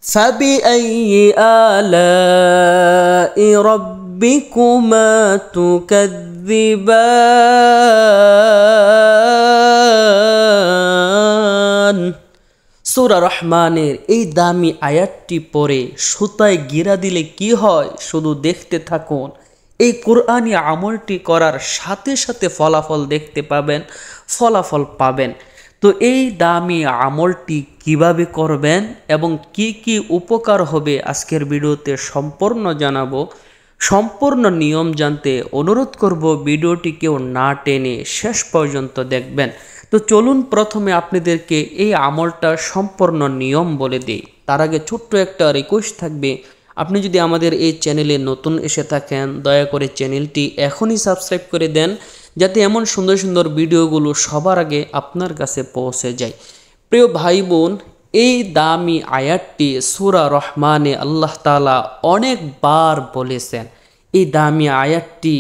فبأي آلاء ربكما تكذبان। সূরা রহমানের এই দামি আয়াতটি পড়ে সুতায় গিরা দিলে কি হয় শুধু দেখতে থাকুন। এই কোরআনি আমলটি করার সাথে সাথে ফলাফল দেখতে পাবেন, ফলাফল পাবেন। তো এই দামি আমলটি কিভাবে করবেন এবং কি কি উপকার হবে আজকের ভিডিওতে সম্পূর্ণ জানাবো। সম্পূর্ণ নিয়ম জানতে অনুরোধ করব ভিডিওটি কেউ না টেনে শেষ পর্যন্ত দেখবেন। তো চলুন প্রথমে আপনাদেরকে এই আমলটার সম্পূর্ণ নিয়ম বলে দিই। তার আগে ছোট্ট একটা রিকোয়েস্ট থাকবে, আপনি যদি আমাদের এই চ্যানেলে নতুন এসে থাকেন দয়া করে চ্যানেলটি এখনই সাবস্ক্রাইব করে দেন, যাতে এমন সুন্দর সুন্দর ভিডিওগুলো সবার আগে আপনার কাছে পৌঁছে যায়। প্রিয় ভাই বোন, এই দামি আয়াতটি সূরা রহমানে আল্লাহ তাআলা অনেকবার বলেছেন। এই দামি আয়াতটি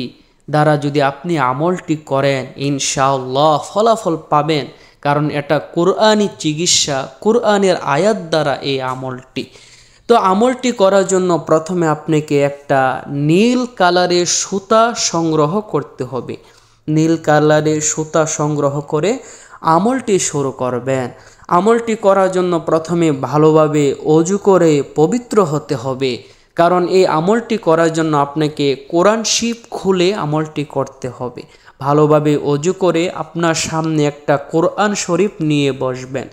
দ্বারা যদি আপনি আমলটি করেন ইনশাআল্লাহ ফলাফল পাবেন, কারণ এটা কোরআনি চিকিৎসা, কোরআনের আয়াত দ্বারা এই আমলটি। তো আমলটি করার জন্য প্রথমে আপনাকে একটা নীল কালারের সুতা সংগ্রহ করতে হবে। নীল কালারের সুতা সংগ্রহ করে আমলটি শুরু করবেন। আমলটি করার জন্য প্রথমে ভালোভাবে অজু করে পবিত্র হতে হবে, কারণ এই আমলটি করার জন্য আপনাকে কোরআন শরীফ খুলে আমলটি করতে হবে। ভালোভাবে অজু করে আপনার সামনে একটা কোরআন শরীফ নিয়ে বসবেন।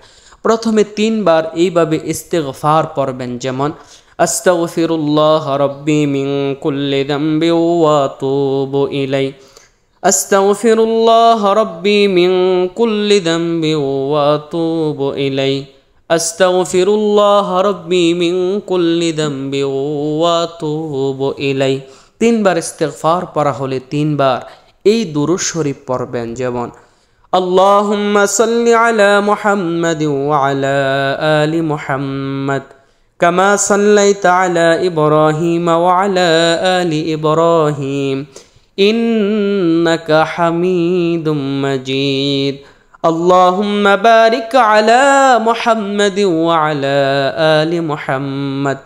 প্রথমে 3 বার এইভাবে ইস্তিগফার পড়বেন, যেমন আস্তাগফিরুল্লাহ রাব্বি মিন কুল্লি যামবি ওয়া আতুবু ইলাই, আস্তাগফিরুল্লাহ রাব্বি মিন কুল্লি যামবি ওয়া আতুবু ইলাই, আস্তাগফিরুল্লাহ রাব্বি মিন কুল্লি যামবি ওয়া আতুবু ইলাই। 3 বার ইস্তিগফার পড়া হলে 3 বার এই দুরূদ শরীফ পড়বেন, যেমন اللهم صل على محمد وعلى آل محمد كما صليت على إبراهيم وعلى آل إبراهيم إنك حميد مجيد اللهم بارك على محمد وعلى آل محمد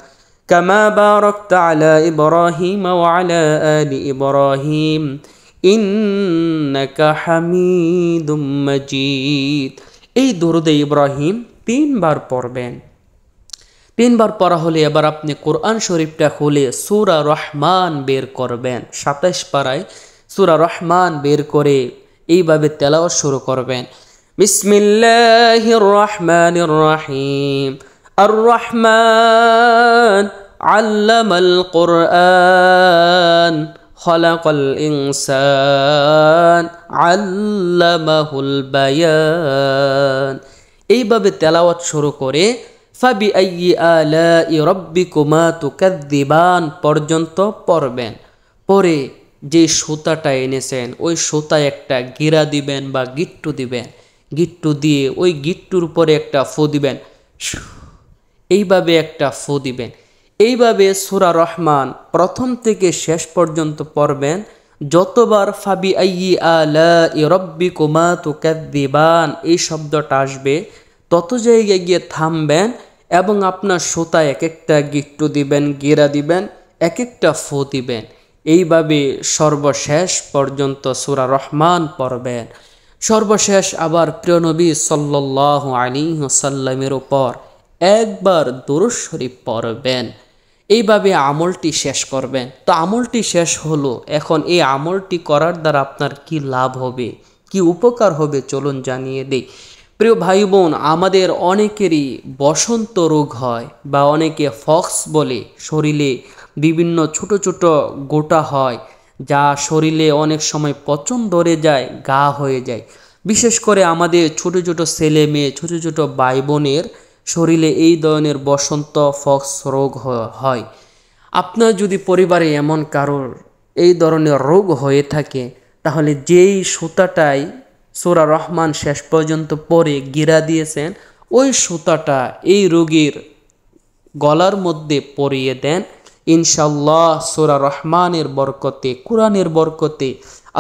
كما باركت على إبراهيم وعلى آل إبراهيم ইন্নাকা হামিদুম মাজিদ। এই দরুদে ইব্রাহিম 3 বার পড়বেন। 3 বার পড়া হলে এবার আপনি কোরআন শরীফটা খুলে সূরা রহমান বের করবেন। 27 পারায় সূরা রহমান বের করে এইভাবে তেলাওয়াত শুরু করবেন। বিসমিল্লাহির রহমানির রহিম। আর রহমান আল্লামাল কোরআন খলাকাল ইনসান আল্লামাহুল বায়ান। এইভাবে তেলাওয়াত শুরু করে ফাবিআইয়ি আলাই রাব্বিকুমা তুকাযযিবান পর্যন্ত পড়বেন। পরে যে সুতাটা এনেছেন ওই সুতায় একটা গিরা দিবেন বা গিট্টু দিবেন। গিট্টু দিয়ে ওই গিট্টুর উপরে একটা ফু দিবেন, এইভাবে একটা ফু দিবেন। এইভাবে সূরা রহমান প্রথম থেকে শেষ পর্যন্ত পড়বেন। যতবার ফাবিআইয়ি আলাই রাব্বিকুমা তুকাযযিবান এই শব্দটা আসবে তত জায়গায় গিয়ে থামবেন এবং আপনার সুতায় এক একটা গিট্টু দিবেন, গিরা দিবেন, এক একটা ফু দিবেন। এইভাবে সর্বশেষ পর্যন্ত সূরা রহমান পড়বেন। সর্বশেষ আবার প্রিয় নবী সাল্লাল্লাহু আলাইহি ওয়াসাল্লামের উপর একবার দুরূদ শরীফ পড়বেন। এইভাবে আমলটি শেষ করবেন। তো আমলটি শেষ হলো, এখন এই আমলটি করার দ্বারা আপনার কি লাভ হবে, কি উপকার হবে চলুন জানিয়ে দেই। প্রিয় ভাই বোন, আমাদের অনেকেরই বসন্ত রোগ হয় বা অনেকে ফক্স বলে, শরীরে বিভিন্ন ছোট ছোট গোটা হয় যা শরীরে অনেক সময় পচন ধরে যায়, ঘা হয়ে যায়। বিশেষ করে আমাদের ছোট ছোট ছেলে মেয়ে, ছোট ছোট ভাই বোনের শরীরে এই ধরনের বসন্ত ফক্স রোগ হয়। আপনার যদি পরিবারে এমন কারোর এই ধরনের রোগ হয়ে থাকে, তাহলে যেই সুতাটাই সূরা রহমান শেষ পর্যন্ত পড়ে গিরা দিয়েছেন ওই সুতাটা এই রোগীর গলার মধ্যে পরিয়ে দেন। ইনশাআল্লাহ সূরা রহমানের বরকতে, কোরআনের বরকতে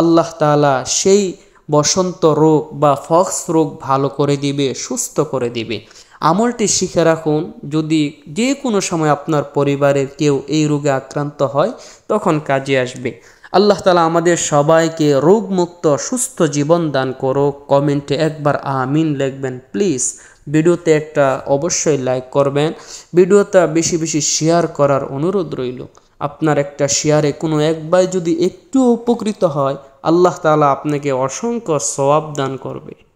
আল্লাহ তাআলা সেই বসন্ত রোগ বা ফক্স রোগ ভালো করে দিবে, সুস্থ করে দিবে। আমলটি শিখে রাখুন, যদি যে কোনো সময় আপনার পরিবারের কেউ এই রোগে আক্রান্ত হয় তখন কাজে আসবে। আল্লাহ তাআলা আমাদের সবাইকে রোগমুক্ত সুস্থ জীবন দান করুক। কমেন্টে একবার আমিন লিখবেন প্লিজ। ভিডিওতে একটা অবশ্যই লাইক করবেন, ভিডিওটা বেশি বেশি শেয়ার করার অনুরোধ রইল। আপনার একটা শেয়ারে কোনো এক ভাই যদি একটু উপকৃত হয়, আল্লাহ তাআলা আপনাকে অসংখ্য সওয়াব দান করবে।